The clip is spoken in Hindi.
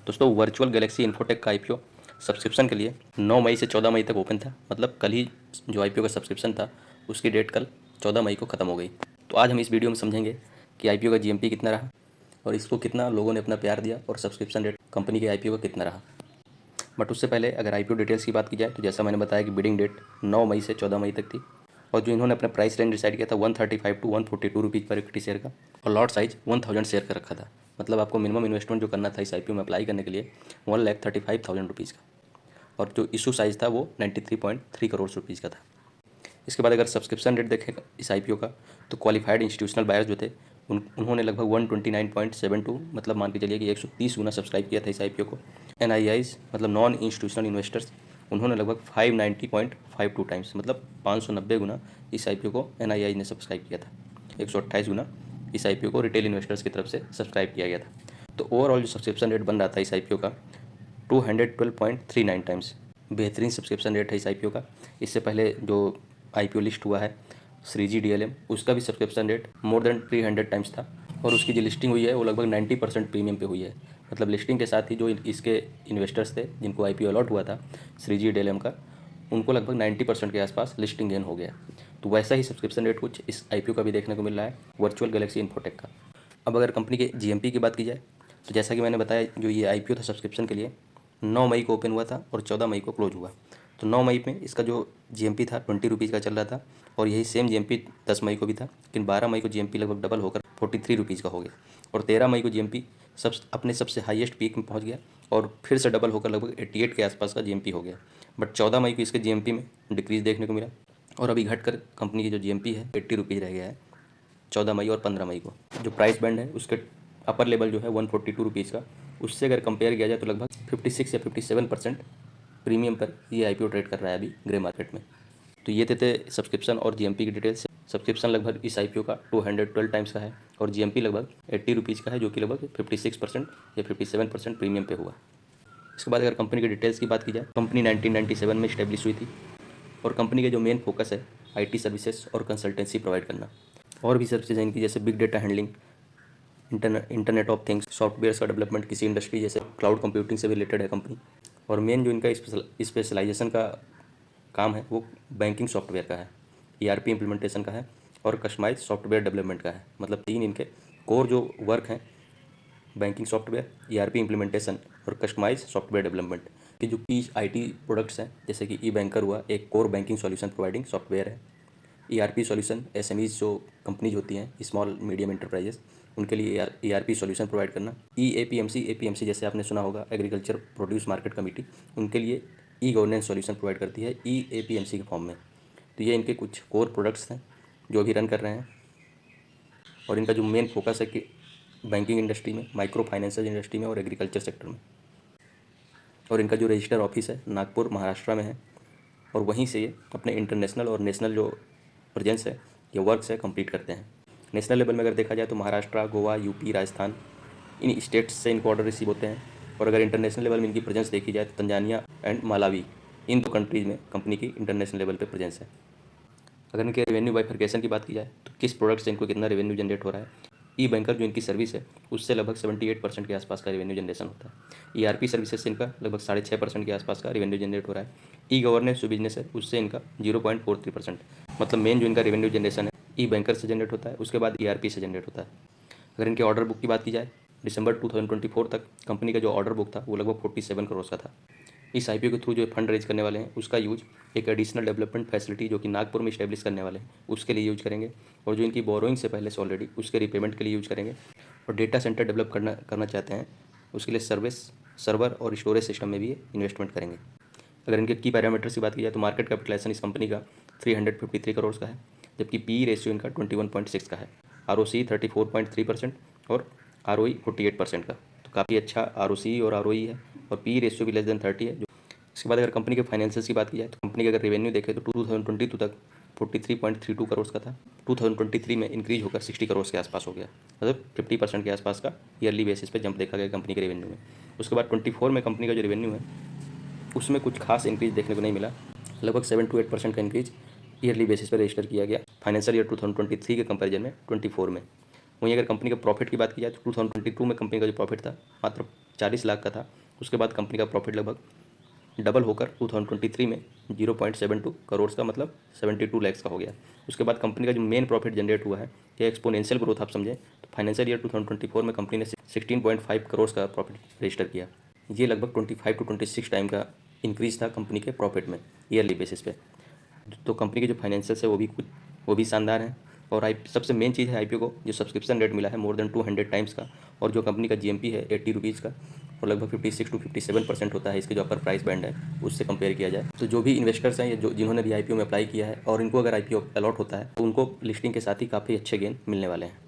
दोस्तों वर्चुअल गैलेक्सी इन्फोटेक का आईपीओ सब्सक्रिप्शन के लिए 9 मई से 14 मई तक ओपन था। मतलब कल ही जो आईपीओ का सब्सक्रिप्शन था उसकी डेट कल 14 मई को ख़त्म हो गई। तो आज हम इस वीडियो में समझेंगे कि आईपीओ का जीएमपी कितना रहा और इसको कितना लोगों ने अपना प्यार दिया और सब्सक्रिप्शन रेट कंपनी के आईपीओ का कितना रहा। बट उससे पहले अगर आईपीओ डिटेल्स की बात की जाए तो जैसा मैंने बताया कि बिडिंग डेट 9 मई से 14 मई तक थी और जो इन्होंने अपना प्राइस रेंज डिसाइड किया था 135 टू 142 रुपीज़ पर इक्विटी शेयर का और लॉट साइज 1000 शेयर का रखा था। मतलब आपको मिनिमम इन्वेस्टमेंट जो करना था इस आईपीओ में अप्लाई करने के लिए 1,35,000 रुपीज़ का और जो इशू साइज़ था वो 93.3 करोड़ रुपीज़ का था। इसके बाद अगर सब्सक्रिप्शन रेट देखें इस आईपीओ का तो क्वालिफाइड इंस्टीट्यूशनल बायर्स जो थे उन्होंने लगभग 129.72 मतलब मान के चलिए कि 130 गुना सब्सक्राइब किया था इस आईपीओ को। एनआईआईज मतलब नॉन इंस्टीट्यूशनल इन्वेस्टर्स उन्होंने लगभग 590.52 टाइम्स मतलब 590 गुना इस आईपीओ को एनआईआई ने सब्सक्राइब किया था। 128 गुना इस आईपीओ को रिटेल इन्वेस्टर्स की तरफ से सब्सक्राइब किया गया था। तो ओवरऑल जो सब्सक्रिप्शन रेट बन रहा था इस आईपीओ का 212.39 टाइम्स बेहतरीन सब्सक्रिप्शन रेट है इस आईपीओ का। इससे पहले जो आईपीओ लिस्ट हुआ है श्रीजी डीएलएम उसका भी subscription rate more than 300 times था और उसकी जो लिस्टिंग हुई है वो लगभग 90% प्रीमियम पे हुई है। मतलब लिस्टिंग के साथ ही जो इसके इन्वेस्टर्स थे जिनको आईपीओ अलॉट हुआ था श्रीजी डीएलएम का उनको लगभग 90% के आसपास लिस्टिंग गेन हो गया। तो वैसा ही सब्सक्रिप्शन रेट कुछ इस आईपीओ का भी देखने को मिल रहा है वर्चुअल गैलेक्सी इन्फोटेक का। अब अगर कंपनी के जीएमपी की बात की जाए तो जैसा कि मैंने बताया जो ये आईपीओ था सब्सक्रिप्शन के लिए 9 मई को ओपन हुआ था और 14 मई को क्लोज हुआ। तो 9 मई में इसका जो जीएमपी था 20 रुपीज़ का चल रहा था और यही सेम जीएमपी 10 मई को भी था, लेकिन 12 मई को जीएमपी लगभग डबल होकर 43 रुपीज़ का हो गया और 13 मई को जीएमपी अपने सबसे हाईएस्ट पीक में पहुंच गया और फिर से डबल होकर लगभग 88 के आसपास का जीएमपी हो गया। बट 14 मई को इसके जीएमपी में डिक्रीज़ देखने को मिला और अभी घटकर कंपनी की जो जीएमपी है 80 रुपीज़ रह गया है 14 मई और 15 मई को। जो प्राइस बैंड है उसके अपर लेवल जो है 142 रुपीज़ का, उससे अगर कंपेयर किया जाए तो लगभग 56 या 57% प्रीमियम पर ये आईपीओ ट्रेड कर रहा है अभी ग्रे मार्केट में। तो ये थे सब्सक्रिप्शन और जीएमपी की डिटेल्स। सब्सक्रिप्शन लगभग इस आईपीओ का 212 टाइम्स का है और जीएमपी लगभग 80 रुपीज़ का है जो कि लगभग 56% या 57% प्रीमियम पे हुआ। इसके बाद अगर कंपनी की डिटेल्स की बात की जाए, कंपनी 1997 में इस्टेब्लिश हुई थी और कंपनी के जो मेन फोकस है आईटी सर्विसेज और कंसल्टेंसी प्रोवाइड करना और भी सर्विसेज इनकी जैसे big data handling, internet of things, software का डेवलपमेंट किसी इंडस्ट्री जैसे क्लाउड कंप्यूटिंग से भी रिलेटेड है कंपनी। और मेन जो इनका स्पेशलाइजेशन का काम है वो बैंकिंग सॉफ्टवेयर का है, ईआरपी इम्प्लीमेंटेशन का है और कस्टमाइज सॉफ्टवेयर डेवलपमेंट का है। मतलब 3 इनके कोर जो वर्क हैं बैंकिंग सॉफ्टवेयर, ईआरपी इम्प्लीमेंटेशन और कस्टमाइज सॉफ्टवेयर डेवलपमेंट की जो की आईटी प्रोडक्ट्स हैं जैसे कि ई बैंकर हुआ एक core banking solution providing software है। ईआरपी सॉल्यूशन एसएमईज जो कंपनीज होती हैं स्मॉल मीडियम एंटरप्राइजेस उनके लिए ईआरपी सॉल्यूशन प्रोवाइड करना। एपीएमसी जैसे आपने सुना होगा एग्रीकल्चर प्रोड्यूस मार्केट कमेटी, उनके लिए ई गवर्नेंस सॉल्यूशन प्रोवाइड करती है एपीएमसी के फॉर्म में। तो ये इनके कुछ कोर प्रोडक्ट्स हैं जो अभी रन कर रहे हैं और इनका जो मेन फोकस है कि बैंकिंग इंडस्ट्री में, माइक्रो फाइनेंशियल इंडस्ट्री में और एग्रीकल्चर सेक्टर में। और इनका जो रजिस्टर ऑफिस है नागपुर महाराष्ट्र में है और वहीं से ये अपने इंटरनेशनल और नेशनल जो प्रेजेंस है ये वर्क्स है कंप्लीट करते हैं। नेशनल लेवल में अगर देखा जाए तो महाराष्ट्र, गोवा, यूपी, राजस्थान इन स्टेट्स से इनको ऑर्डर रिसीव होते हैं। और अगर इंटरनेशनल लेवल में इनकी प्रेजेंस देखी जाए तो Tanzania and Malawi in 2 countries में कंपनी की इंटरनेशनल लेवल पे प्रेजेंस है। अगर इनके रेवेन्यू बाइफरकेशन की बात की जाए तो किस प्रोडक्ट से इनको कितना रेवेन्यू जनरेट हो रहा है, ई बैंकर जो इनकी सर्विस है उससे लगभग 78% के आसपास का रेवेन्यू जनरेशन होता है। ईआरपी सर्विसेज से इनका लगभग 6.5% के आसपास का रेवेन्यू जनरेट हो रहा है। ई गवर्नेंस जो बिजनेस है उससे इनका 0.43%। मतलब मेन जो इनका रेवेन्यू जनरेशन है ई बैंकर से जनरेट होता है, उसके बाद ईआरपी से जनरेट होता है। अगर इनके ऑर्डर बुक की बात की जाए दिसंबर 2024 तक कंपनी का जो ऑर्डर बुक था वो लगभग 47 करोड़ का था। इस आईपीओ के थ्रू जो फंड रेज करने वाले हैं उसका यूज एक एडिशनल डेवलपमेंट फैसिलिटी जो कि नागपुर में इस्टेब्लिश करने वाले हैं उसके लिए यूज करेंगे और जो इनकी बोरोइंग से पहले से ऑलरेडी उसके रिपेमेंट के लिए यूज करेंगे। और डेटा सेंटर डेवलप करना चाहते हैं उसके लिए सर्वर और स्टोरेज सिस्टम में भी इन्वेस्टमेंट करेंगे। अगर इनके की पैरामीटर्स की बात की जाए तो मार्केट कैपिटलाइजेशन इस कंपनी का 353 करोड़ का है, जबकि पी रेशियो इनका 21.6 का है, आरओसी 34.3% और आरओई 48% का। तो काफ़ी अच्छा आरओसी और आरओई है और पी रेशियो भी लेस देन 30 है। इसके बाद अगर कंपनी के फाइनेंशियल्स की बात की जाए तो कंपनी का अगर रेवेन्यू देखें तो 2022 तक 43.32 करोड़ का था, 2023 में इंक्रीज होकर 60 करोड़ के आसपास हो गया। मतलब 50% के आसपास का ईयरली बेसिस पे जंप देखा गया कंपनी के रेवेन्यू में। उसके बाद 24 में कंपनी का जो रेवेन्यू है उसमें कुछ खास इंक्रीज देखने को नहीं मिला, लगभग 7 to 8% का इंक्रीज ईयरली बेसिस पर रजिस्टर किया गया फाइनेंशियल ईयर 2023 के कंपैरिजन में 24 में। वहीं अगर कंपनी का प्रॉफिट की बात की जाए तो 2022 में कंपनी का जो प्रॉफिट था मात्र 40 लाख का था। उसके बाद कंपनी का प्रॉफिट लगभग डबल होकर 2023 में 0.72 करोड़ का मतलब 72 लैक्स का हो गया। उसके बाद कंपनी का जो मेन प्रॉफिट जनरेट हुआ है, ये एक्सपोनेंशियल ग्रोथ आप समझें तो फाइनेंशियल ईयर 2024 में कंपनी ने 16.5 करोड़ का प्रॉफिट रजिस्टर किया। ये लगभग 25 to 26 टाइम का इंक्रीज था कंपनी के प्रॉफिट में ईयरली बेसिस पे। तो कंपनी के जो फाइनेंशियल्स है वो भी शानदार हैं। और सबसे मेन चीज़ है आईपीओ को जो सब्सक्रिप्शन रेट मिला है मोर देन 200 टाइम्स का, और जो कंपनी का जीएमपी है 80 रुपीज़ का, और लगभग 56 to 57% होता है इसके जो अपर प्राइस बैंड है उससे कंपेयर किया जाए। तो जो भी इन्वेस्टर्स हैं या जो जिन्होंने भी आईपीओ में अप्लाई किया है और इनको अगर आईपीओ अलॉट होता है तो उनको लिस्टिंग के साथ ही काफ़ी अच्छे गेन मिलने वाले हैं।